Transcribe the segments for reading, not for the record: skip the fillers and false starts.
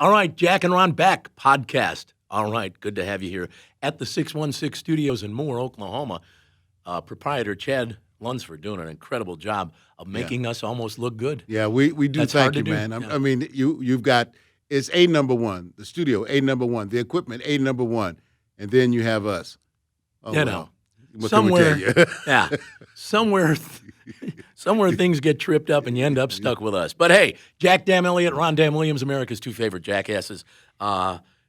All right, Jack and Ron back podcast. All right, good to have you here at the 616 Studios in Moore, Oklahoma. Proprietor Chad Lunsford doing an incredible job of making us almost look good. Yeah, we do. That's Thank hard you, to do. man. Yeah. I mean, you've got it's A number one, the studio A number one, the equipment A number one, and then you have us. Oh, You well. know, What can we somewhere, tell you? yeah, somewhere things get tripped up and you end up stuck with us. But hey, Jack Dam Elliott, Ron Dam Williams, America's two favorite jackasses.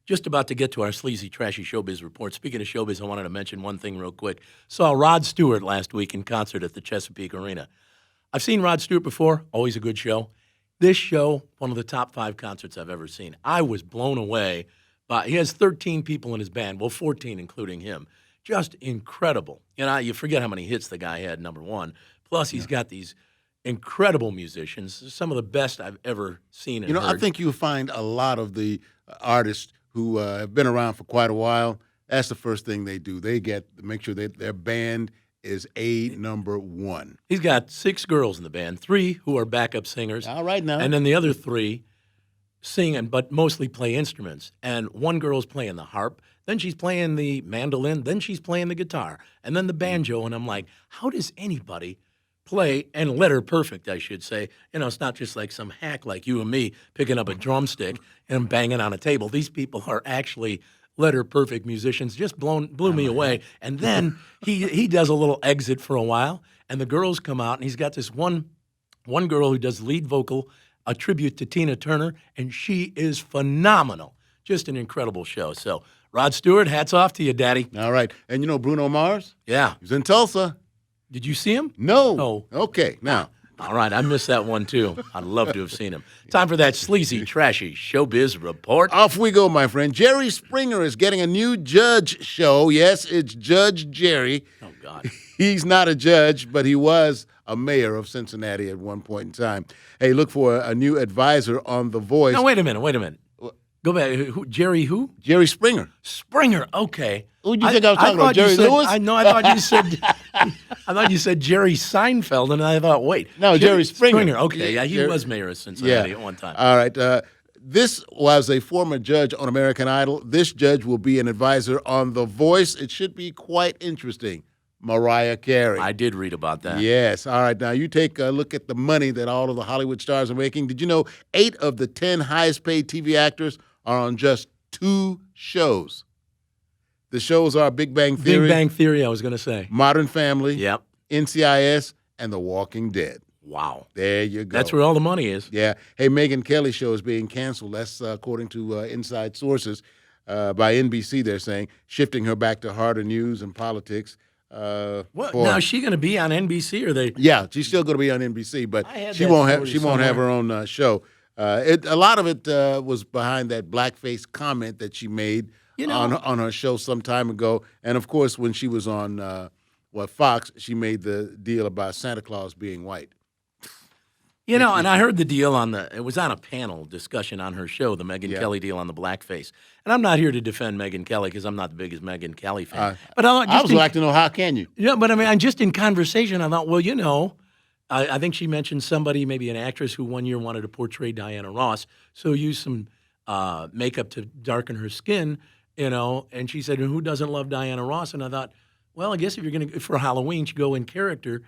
Just about to get to our sleazy, trashy showbiz report. Speaking of showbiz, I wanted to mention one thing real quick. Saw Rod Stewart last week in concert at the Chesapeake Arena. I've seen Rod Stewart before, always a good show. This show, one of the top 5 concerts I've ever seen. I was blown away. He has 13 people in his band, well, 14 including him. Just incredible. You forget how many hits the guy had, number one. Plus, he's got these incredible musicians, some of the best I've ever seen and heard. I think you'll find a lot of the artists who have been around for quite a while. That's the first thing they do. They make sure that their band is A number one. He's got 6 girls in the band, 3 who are backup singers. All right now. And then the other 3 sing, but mostly play instruments. And one girl's playing the harp, then she's playing the mandolin, then she's playing the guitar, and then the banjo. And I'm like, how does anybody play, and letter perfect, I should say? It's not just like some hack like you and me picking up a drumstick and banging on a table. These people are actually letter perfect musicians. Just blew me away. And then he does a little exit for a while, and the girls come out, and he's got this one girl who does lead vocal, a tribute to Tina Turner, and she is phenomenal. Just an incredible show. So, Rod Stewart, hats off to you, Daddy. All right. And Bruno Mars? Yeah. He's in Tulsa. Did you see him? No. Oh. Okay. Now. All right, I missed that one, too. I'd love to have seen him. Time for that sleazy, trashy showbiz report. Off we go, my friend. Jerry Springer is getting a new judge show. Yes, it's Judge Jerry. Oh, God. He's not a judge, but he was a mayor of Cincinnati at one point in time. Hey, look for a new advisor on The Voice. No, wait a minute. Go back. Jerry who? Jerry Springer. Springer, okay. Who do you think I was talking about, Jerry Lewis? I thought you said Jerry Seinfeld, and I thought, wait. No, Jerry Springer. Okay, yeah, he was mayor of Cincinnati at one time. All right. This was a former judge on American Idol. This judge will be an advisor on The Voice. It should be quite interesting. Mariah Carey. I did read about that. Yes. All right. Now, you take a look at the money that all of the Hollywood stars are making. Did you know 8 of the 10 highest-paid TV actors are on just 2 shows? The shows are Big Bang Theory. Big Bang Theory, I was going to say. Modern Family. Yep. NCIS, and The Walking Dead. Wow. There you go. That's where all the money is. Yeah. Hey, Megyn Kelly's show is being canceled. That's according to inside sources by NBC, they're saying, shifting her back to harder news and politics. Now is she going to be on NBC or they? Yeah, she's still going to be on NBC, but she won't have her own show. A lot of it was behind that blackface comment that she made on her show some time ago, and of course when she was on Fox, she made the deal about Santa Claus being white. And I heard the deal it was on a panel discussion on her show, the Megyn Kelly deal on the blackface. And I'm not here to defend Megyn Kelly because I'm not the biggest Megyn Kelly fan. But I would like to know, how can you? Yeah, but I mean, just in conversation, I thought, well, I think she mentioned somebody, maybe an actress who one year wanted to portray Diana Ross, so used some makeup to darken her skin, and she said, who doesn't love Diana Ross? And I thought, well, I guess if you're going to, for Halloween, she go in character.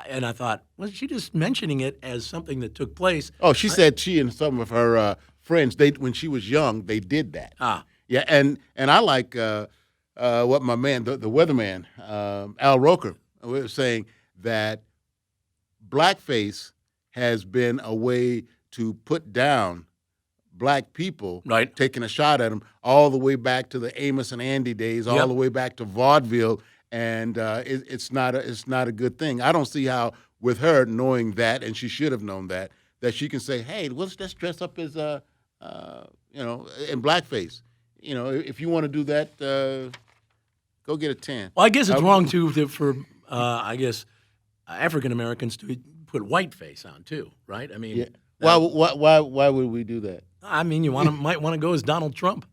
And I thought, was she just mentioning it as something that took place? Oh, she said she and some of her friends, when she was young, they did that. Yeah, and I like what my man, the weatherman, Al Roker, was saying, that blackface has been a way to put down black people, right, taking a shot at them all the way back to the Amos and Andy days, all the way back to vaudeville. And it's not a good thing. I don't see how, with her knowing that, and she should have known that she can say, "Hey, let's dress up as in blackface." If you want to do that, go get a tan. Well, I guess it's wrong too for African Americans to put whiteface on too, right? I mean, why would we do that? I mean, might want to go as Donald Trump.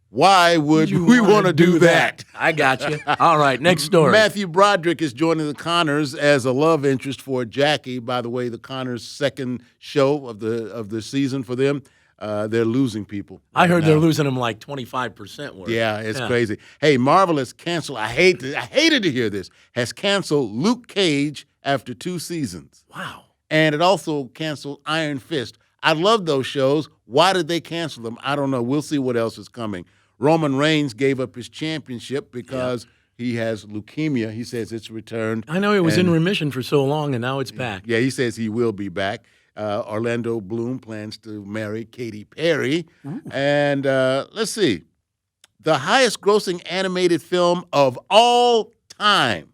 Why would we want to do that? I got you. All right, next story. Matthew Broderick is joining the Connors as a love interest for Jackie. By the way, the Connors' second show of the season for them. they're losing people. I right heard now. they're losing them like 25% worth. Yeah, it's crazy. Hey, Marvel has canceled. I hated to hear this. Has canceled Luke Cage after 2 seasons. Wow. And it also canceled Iron Fist. I love those shows. Why did they cancel them? I don't know. We'll see what else is coming. Roman Reigns gave up his championship because he has leukemia. He says it's returned. I know it was in remission for so long, and now it's back. Yeah, he says he will be back. Orlando Bloom plans to marry Katy Perry. Ooh. And let's see. The highest grossing animated film of all time.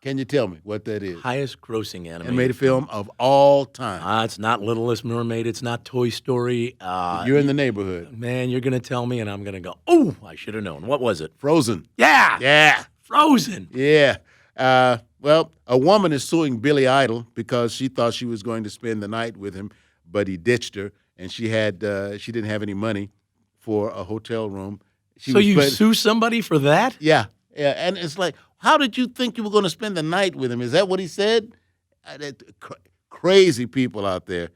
Can you tell me what that is? Highest grossing animated film of all time. It's not Littlest Mermaid. It's not Toy Story. You're in the neighborhood. Man, you're going to tell me, and I'm going to go, oh, I should have known. What was it? Frozen. Yeah. Yeah. Frozen. Yeah. Well, a woman is suing Billy Idol because she thought she was going to spend the night with him, but he ditched her, and she didn't have any money for a hotel room. So you sue somebody for that? Yeah. Yeah, and it's like, how did you think you were going to spend the night with him? Is that what he said? Crazy people out there.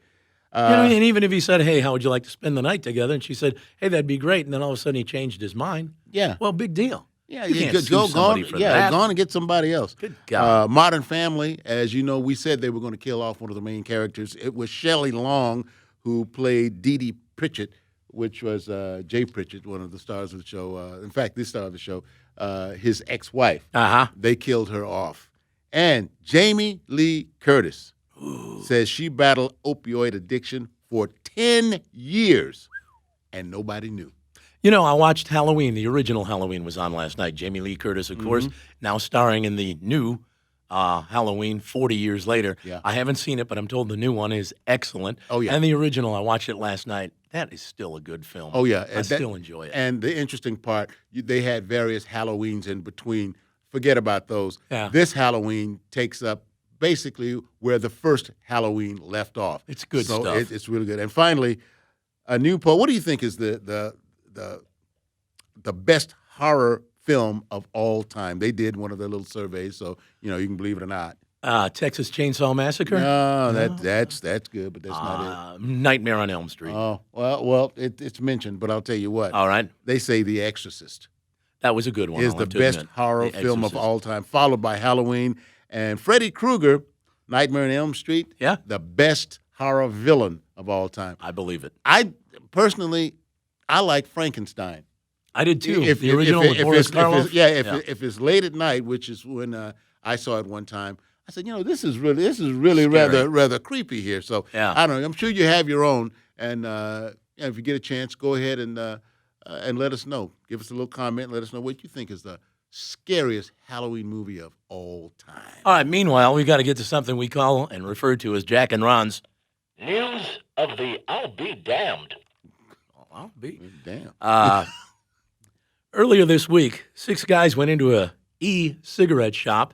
And even if he said, hey, how would you like to spend the night together? And she said, hey, that'd be great. And then all of a sudden he changed his mind. Yeah. Well, big deal. Yeah, you can't sue somebody for that. Go on and get somebody else. Good God. Modern Family, as you know, we said they were going to kill off one of the main characters. It was Shelley Long who played Dee Dee Pritchett, which was Jay Pritchett, one of the stars of the show. In fact, this star of the show, his ex-wife. They killed her off. And Jamie Lee Curtis says she battled opioid addiction for 10 years, and nobody knew. You know, I watched Halloween. The original Halloween was on last night. Jamie Lee Curtis, of course, now starring in the new Halloween 40 years later. Yeah. I haven't seen it, but I'm told the new one is excellent. Oh, yeah. And the original, I watched it last night. That is still a good film. Oh, yeah. I still enjoy it. And the interesting part, they had various Halloweens in between. Forget about those. Yeah. This Halloween takes up basically where the first Halloween left off. It's good so stuff. It's really good. And finally, a new poll. What do you think is the best horror film of all time? They did one of their little surveys, so you can believe it or not. Texas Chainsaw Massacre? No, that's good, but that's not it. Nightmare on Elm Street. Oh, well, it's mentioned, but I'll tell you what. All right. They say The Exorcist that was a good one. Is the best horror film of all time, followed by Halloween. And Freddy Krueger, Nightmare on Elm Street, the best horror villain of all time. I believe it. I personally like Frankenstein. I did too. The original with Boris Karloff. If it's late at night, which is when I saw it one time, I said, this is really rather creepy here. So I don't know. I'm sure you have your own, and if you get a chance, go ahead and let us know. Give us a little comment. Let us know what you think is the scariest Halloween movie of all time. All right. Meanwhile, we got to get to something we call and refer to as Jack and Ron's News of the I'll Be Damned. I'll be damned. Earlier this week, 6 guys went into a e-cigarette shop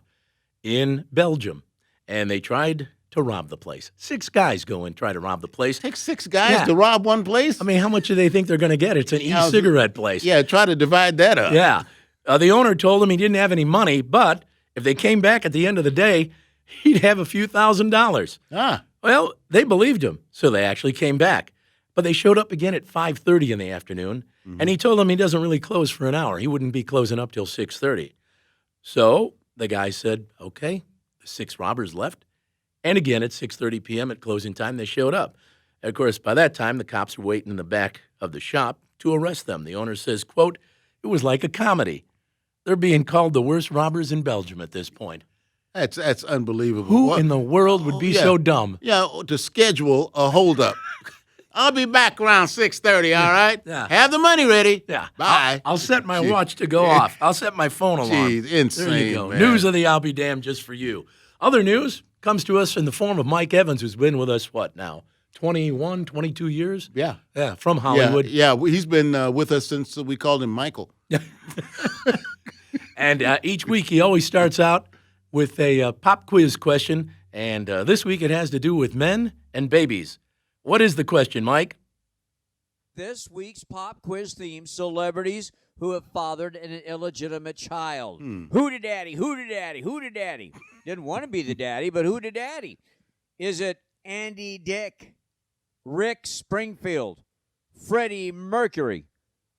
in Belgium, and they tried to rob the place. 6 guys go and try to rob the place. Take 6 guys to rob one place? I mean, how much do they think they're going to get? It's an e-cigarette place. Yeah, try to divide that up. Yeah. The owner told them he didn't have any money, but if they came back at the end of the day, he'd have a few $1,000s. Well, they believed him, so they actually came back. But they showed up again at 5:30 in the afternoon, and he told them he doesn't really close for an hour. He wouldn't be closing up till 6:30. So the guy said, okay, the 6 robbers left. And again, at 6:30 p.m. at closing time, they showed up. And of course, by that time, the cops were waiting in the back of the shop to arrest them. The owner says, quote, it was like a comedy. They're being called the worst robbers in Belgium at this point. That's unbelievable. Who in the world would be so dumb? Yeah, to schedule a holdup. I'll be back around 6:30, all right? Yeah. Have the money ready. Yeah. Bye. I'll set my watch to go off. I'll set my phone alarm. Jeez, insane, there you go. man. News of the I'll Be Damned just for you. Other news comes to us in the form of Mike Evans, who's been with us, 21, 22 years? Yeah. Yeah, from Hollywood. Yeah, he's been with us since we called him Michael. And each week he always starts out with a pop quiz question, and this week it has to do with men and babies. What is the question, Mike? This week's pop quiz theme, celebrities who have fathered an illegitimate child. Who to daddy, who to daddy, who to daddy? Didn't want to be the daddy, but who to daddy? Is it Andy Dick, Rick Springfield, Freddie Mercury,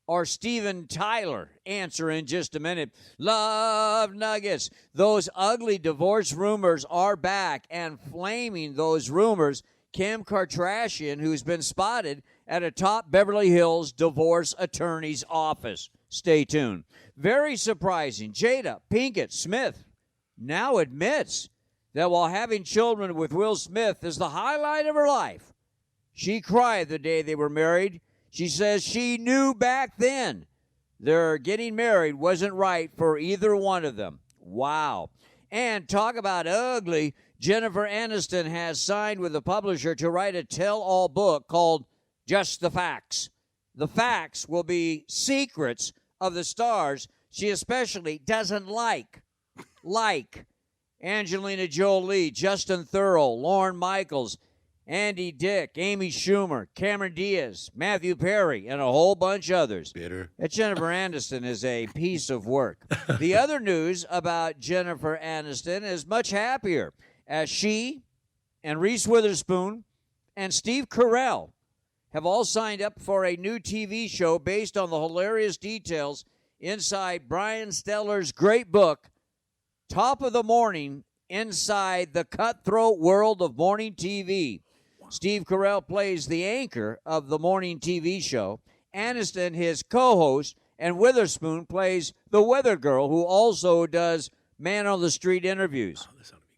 or Steven Tyler? Answer in just a minute. Love Nuggets. Those ugly divorce rumors are back, and flaming those rumors, Kim Kardashian, who's been spotted at a top Beverly Hills divorce attorney's office. Stay tuned. Very surprising. Jada Pinkett Smith now admits that while having children with Will Smith is the highlight of her life, she cried the day they were married. She says she knew back then their getting married wasn't right for either one of them. Wow. And talk about ugly. Jennifer Aniston has signed with a publisher to write a tell-all book called Just the Facts. The facts will be secrets of the stars she especially doesn't like. Like Angelina Jolie, Justin Theroux, Lorne Michaels, Andy Dick, Amy Schumer, Cameron Diaz, Matthew Perry, and a whole bunch others. Bitter. That Jennifer Aniston is a piece of work. The other news about Jennifer Aniston is much happier, as she and Reese Witherspoon and Steve Carell have all signed up for a new TV show based on the hilarious details inside Brian Steller's great book, Top of the Morning, Inside the Cutthroat World of Morning TV. Steve Carell plays the anchor of the morning TV show, Aniston his co-host, and Witherspoon plays the weather girl who also does man-on-the-street interviews.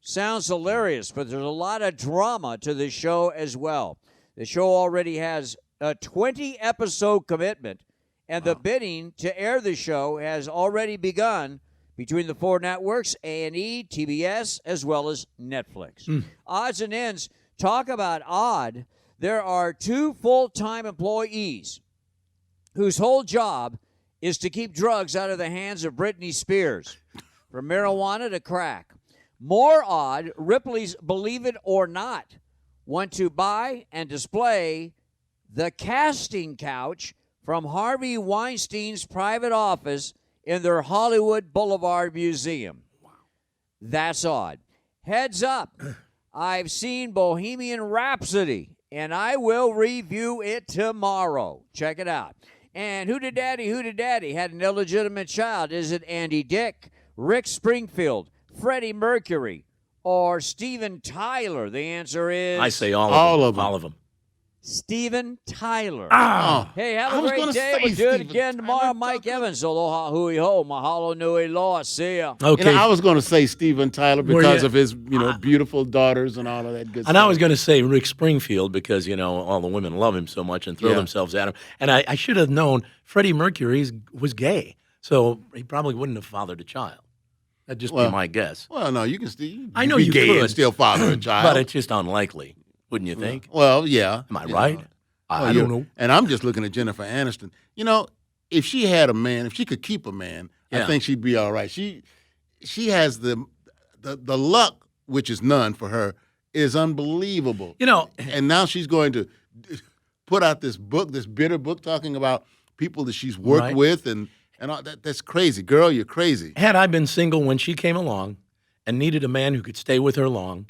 Sounds hilarious, but there's a lot of drama to the show as well. The show already has a 20-episode commitment, and the bidding to air the show has already begun between the four networks, A&E, TBS, as well as Netflix. Odds and ends. Talk about odd. There are 2 full-time employees whose whole job is to keep drugs out of the hands of Britney Spears, from marijuana to crack. More odd, Ripley's Believe It or Not want to buy and display the casting couch from Harvey Weinstein's private office in their Hollywood Boulevard Museum. Wow. That's odd. Heads up. I've seen Bohemian Rhapsody, and I will review it tomorrow. Check it out. And who did daddy had an illegitimate child? Is it Andy Dick, Rick Springfield, Freddie Mercury, or Steven Tyler? The answer is... I say all of them. All of them. Steven Tyler. Oh. Hey, have a great day. We'll do it again tomorrow. Mike Evans. Aloha, hui ho, mahalo nui loa. See ya. Okay. I was going to say Steven Tyler because of his, beautiful daughters and all of that good stuff. And I was going to say Rick Springfield because, all the women love him so much and throw themselves at him. And I should have known Freddie Mercury was gay, so he probably wouldn't have fathered a child. That'd just be my guess. Well, no, you can still. I know be you gay could. and still father a child, But it's just unlikely, wouldn't you think? Well, yeah. Am I right? I don't know. And I'm just looking at Jennifer Aniston. If she had a man, if she could keep a man, I think she'd be all right. She has the luck, which is none for her, is unbelievable. And now she's going to put out this book, this bitter book, talking about people that she's worked with and all that. That's crazy. Girl, you're crazy. Had I been single when she came along and needed a man who could stay with her long,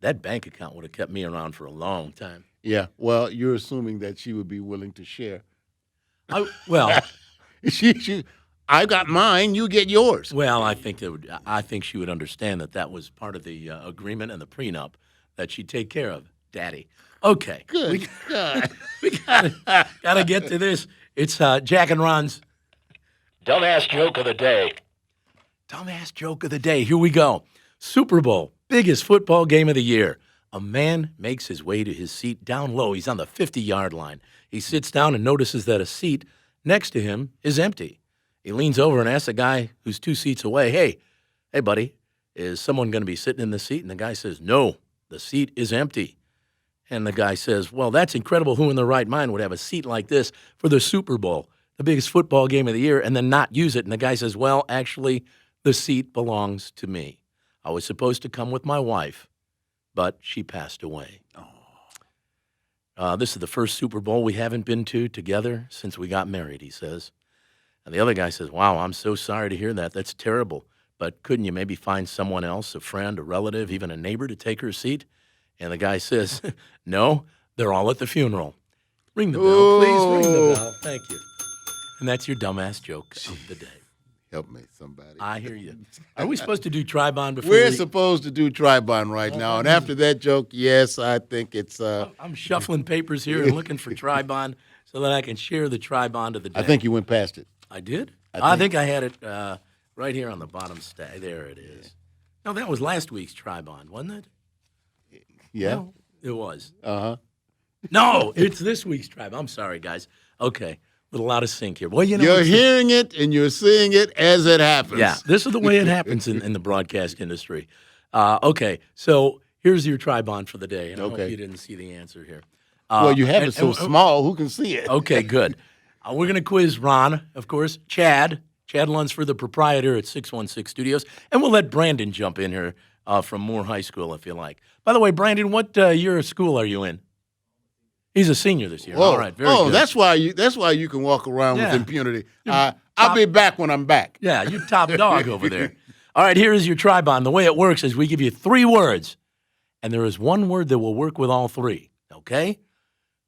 that bank account would have kept me around for a long time. Yeah, well, you're assuming that she would be willing to share. I got mine, you get yours. Well, I think she would understand that was part of the agreement and the prenup that she'd take care of Daddy. Okay, good. We gotta get to this. It's Jack and Ron's dumbass joke of the day. Dumbass joke of the day. Here we go. Super Bowl, biggest football game of the year. A man makes his way to his seat down low. He's on the 50-yard line. He sits down and notices that a seat next to him is empty. He leans over and asks a guy who's 2 seats away, hey, buddy, is someone going to be sitting in the seat? And the guy says, no, the seat is empty. And the guy says, well, that's incredible. Who in their right mind would have a seat like this for the Super Bowl, the biggest football game of the year, and then not use it? And the guy says, well, actually, the seat belongs to me. I was supposed to come with my wife, but she passed away. This is the first Super Bowl we haven't been to together since we got married, he says. And the other guy says, wow, I'm so sorry to hear that. That's terrible. But couldn't you maybe find someone else, a friend, a relative, even a neighbor to take her seat? And the guy says, no, they're all at the funeral. Ring the bell, please. Ring the bell. Thank you. And that's your dumbass joke of the day. Help me, somebody. I hear you. Are we supposed to do Tribon before We're we... supposed to do Tribon right now. And after that joke, yes, I think it's... I'm shuffling papers here and looking for Tribon so that I can share the Tribon of the day. I think you went past it. I did? I think I had it right here on the bottom stack. There it is. No, that was last week's Tribon, wasn't it? Yeah. No, it was. Uh-huh. No, it's this week's Tribon. I'm sorry, guys. Okay, a little out of sync here. Well, you know, You're hearing it and you're seeing it as it happens. yeah, this is the way it happens in the broadcast industry. Okay, so here's your Tribon for the day, and I hope Okay. you didn't see the answer here. Well, you have and- it so and- small, who can see it? Okay, good. We're going to quiz Ron, of course, Chad Lunsford, the proprietor at 616 Studios, and we'll let Brandon jump in here from Moore High School if you like. By the way, Brandon, what year of school are you in? He's a senior this year. Whoa. All right, very good. that's why you can walk around Yeah. with impunity. I'll be back when I'm back. Yeah, you top dog over there. All right, here is your Tribon. The way it works is we give you 3 words, and there is one word that will work with all 3, okay?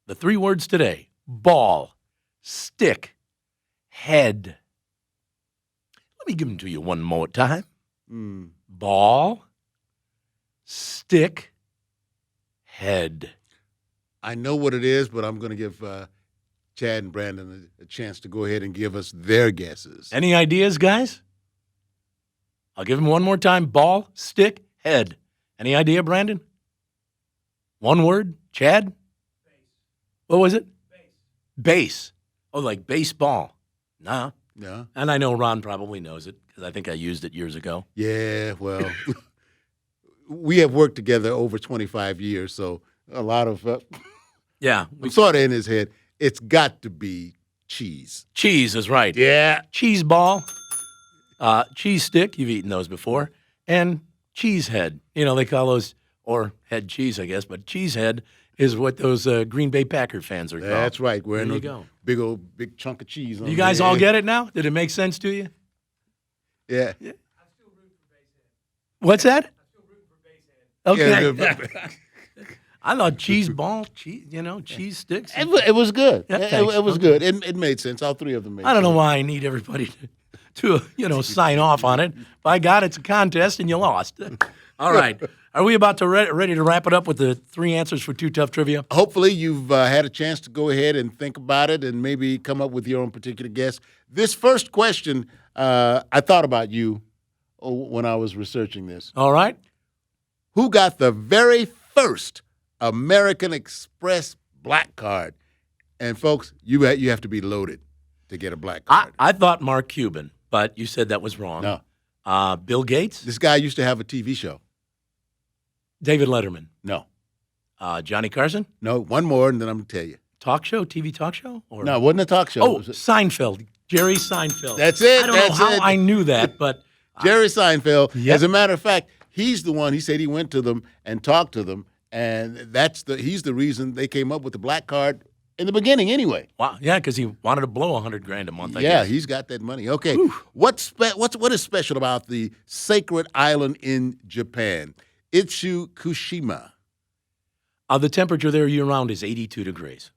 The 3 words today: ball, stick, head. Let me give them to you one more time. Ball, stick, head. I know what it is, but I'm going to give Chad and Brandon a chance to go ahead and give us their guesses. Any ideas, guys? I'll give them one more time. Ball, stick, head. Any idea, Brandon? One word? Chad? What was it? Base. Oh, like baseball. Nah. Yeah. And I know Ron probably knows it because I think I used it years ago. Yeah, well, we have worked together over 25 years, so a lot of Yeah. I'm sort of in his head. It's got to be cheese. Cheese is right. Yeah. Cheese ball, cheese stick. You've eaten those before. And cheese head. You know, they call those, or head cheese, I guess, but cheese head is what those Green Bay Packer fans are called. That's right. We're in There a you go. big chunk of cheese. On You guys there. all get it now? Did it make sense to you? Yeah. What's that? Okay. Yeah. I thought cheese ball, cheese sticks. It was good. Yeah, it, thanks. it was good. It made sense. All 3 of them made sense. I don't know why I need everybody to sign off on it. By God, it's a contest and you lost. All right. Are we about to ready to wrap it up with the 3 answers for Too Tough Trivia? Hopefully, you've had a chance to go ahead and think about it and maybe come up with your own particular guess. This first question, I thought about you when I was researching this. All right. Who got the very first American Express black card? And folks, you have to be loaded to get a black card. I thought Mark Cuban, but you said that was wrong. No. Bill Gates, This guy used to have a TV show. David Letterman, No. Johnny Carson, No, one more, and then I'm going to tell you. talk show, TV talk show? Or No, it wasn't a talk show. Oh, It was Seinfeld, Jerry Seinfeld. That's it, I don't that's know how it. I knew that, but Jerry Seinfeld. Yep. As a matter of fact, he's the one. He said he went to them and talked to them, and he's the reason they came up with the black card in the beginning. Anyway, wow, yeah, because he wanted to blow $100,000 a month. I yeah, guess. he's got that money. Okay, what is special about the sacred island in Japan, Itsukushima? The temperature there year round is 82 degrees.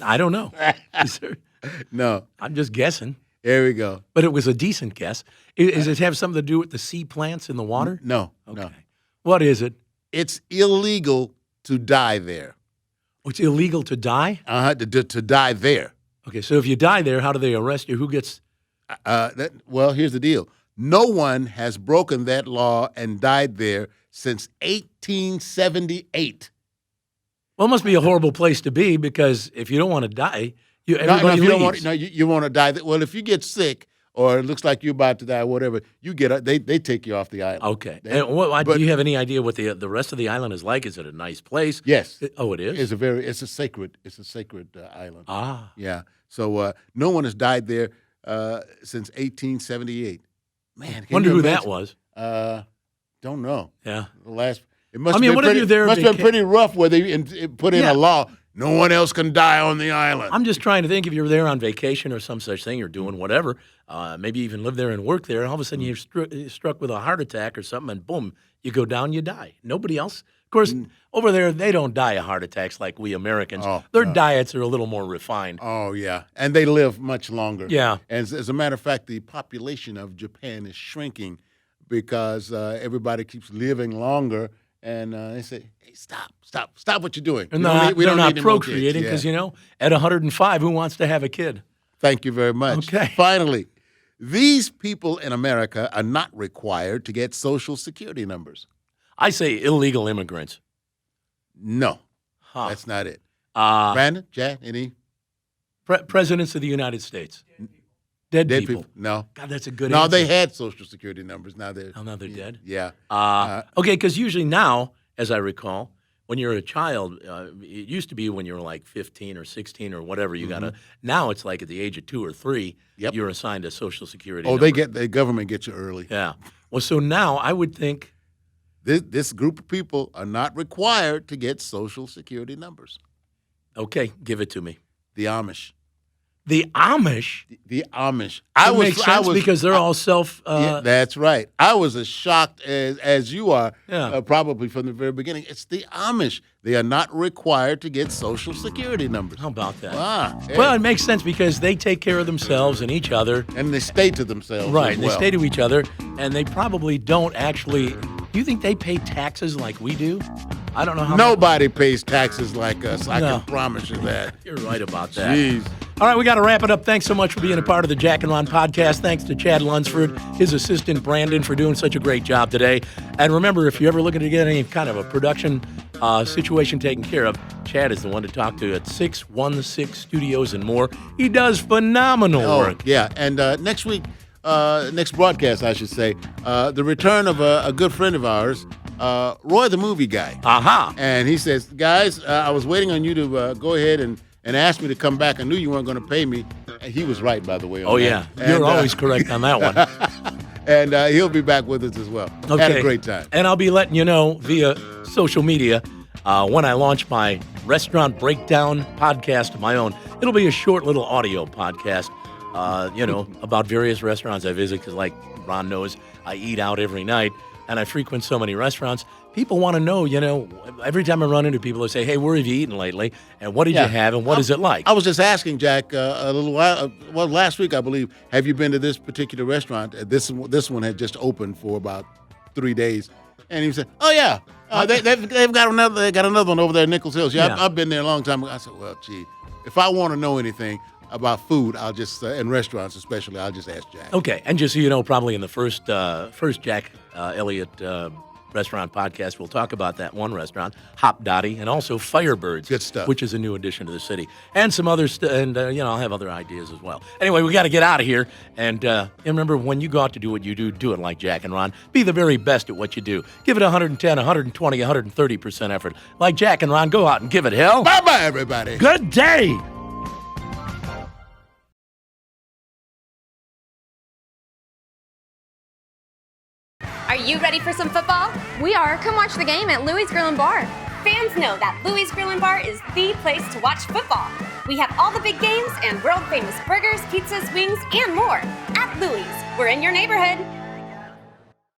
I don't know. No, I'm just guessing, there we go. but it was a decent guess. Does it have something to do with the sea plants in the water? No, Okay. no, What is it? it's illegal to die there. It's illegal to die? To die there. Okay, so if you die there, how do they arrest you? Who gets... Well, here's the deal. No one has broken that law and died there since 1878. Well, it must be a horrible place to be because if you don't want to die, everybody if you don't want, leaves. you want to die. Well, if you get sick or it looks like you're about to die, whatever, they take you off the island. Okay. They- And but- do you have any idea what the rest of the island is like? Is it a nice place? Yes, Oh, it is? it's a sacred island. Ah. Yeah. So no one has died there since 1878. Man, can Wonder you who that imagine? was. Don't know. Yeah. The last. It must I have mean, been what if pretty, you're there must have been vaca- pretty rough where they put in Yeah. a law. No one else can die on the island. I'm just trying to think if you're there on vacation or some such thing or doing whatever, maybe even live there and work there, and all of a sudden you're struck with a heart attack or something, and boom, You go down, you die. Nobody else. Of course, over there, they don't die of heart attacks like we Americans. Their diets are a little more refined. Oh, yeah. And they live much longer. Yeah. As a matter of fact, the population of Japan is shrinking because everybody keeps living longer. And they say, hey, stop what you're doing. And We they're don't not need any more kids. procreating because, Yeah. at 105, who wants to have a kid? Thank you very much. Okay. Finally, these people in America are not required to get Social Security numbers. I say illegal immigrants. No, Huh. that's not it. Uh, Brandon, Chad, any Presidents of the United States. Dead dead people. people? No. God, that's a good No, answer. they had Social Security numbers. Now they're Oh, now they're dead? Yeah. Okay, because usually now, as I recall, when you're a child, it used to be when you were like 15 or 16 or whatever, you got to, now it's like at the age of 2 or 3, Yep. you're assigned a Social Security Oh, number. the government gets you early. Yeah. Well, so now I would think, This group of people are not required to get Social Security numbers. okay, give it to me. The Amish. The Amish, The Amish. it makes sense because they're all self, yeah, that's right. I was as shocked as you are, Yeah. probably from the very beginning. It's the Amish. They are not required to get Social Security numbers. how about that? Hey. Well, it makes sense because they take care of themselves and each other. And they stay to themselves. Right, as they well. stay to each other, and they probably don't actually. Do you think they pay taxes like we do? I don't know how. Nobody pays taxes like us. I No. can promise you that. You're right about that. Jeez. All right, we got to wrap it up. Thanks so much for being a part of the Jack and Ron podcast. Thanks to Chad Lunsford, his assistant Brandon, for doing such a great job today. And remember, if you're ever looking to get any kind of a production situation taken care of, Chad is the one to talk to at 616 Studios and more. He does phenomenal work. Yeah, and next week, next broadcast, I should say, the return of a good friend of ours, Roy the Movie Guy. Aha. And he says, guys, I was waiting on you to go ahead and ask me to come back. I knew you weren't going to pay me. And he was right, by the way. On Oh, that. yeah. And, You're always correct on that one. And he'll be back with us as well. Okay. Had a great time. And I'll be letting you know via social media when I launch my restaurant breakdown podcast of my own. It'll be a short little audio podcast, about various restaurants I visit because, like Ron knows, I eat out every night and I frequent so many restaurants. People want to know, every time I run into people, they say, hey, where have you eaten lately? And what did you have? And what is it like? I was just asking Jack a little while, last week, I believe, have you been to this particular restaurant? This one had just opened for about 3 days. And he said, oh, yeah. They've got another one over there in Nichols Hills. Yeah, Yeah. I've been there a long time ago. I said, well, gee, if I want to know anything about food, I'll just, and restaurants especially, I'll just ask Jack. Okay, and just so you know, probably in the first Jack Elliott restaurant podcast, we'll talk about that one restaurant, Hop Dottie, and also Firebirds. Good stuff. Which is a new addition to the city. And some other and I'll have other ideas as well. Anyway, we got to get out of here. And remember, when you go out to do what you do it like Jack and Ron. Be the very best at what you do. Give it 110, 120, 130% effort. Like Jack and Ron, go out and give it hell. Bye-bye, everybody. Good day. Are you ready for some football? We are. Come watch the game at Louie's Grill and Bar. Fans know that Louie's Grill and Bar is the place to watch football. We have all the big games and world famous burgers, pizzas, wings, and more. At Louie's, we're in your neighborhood.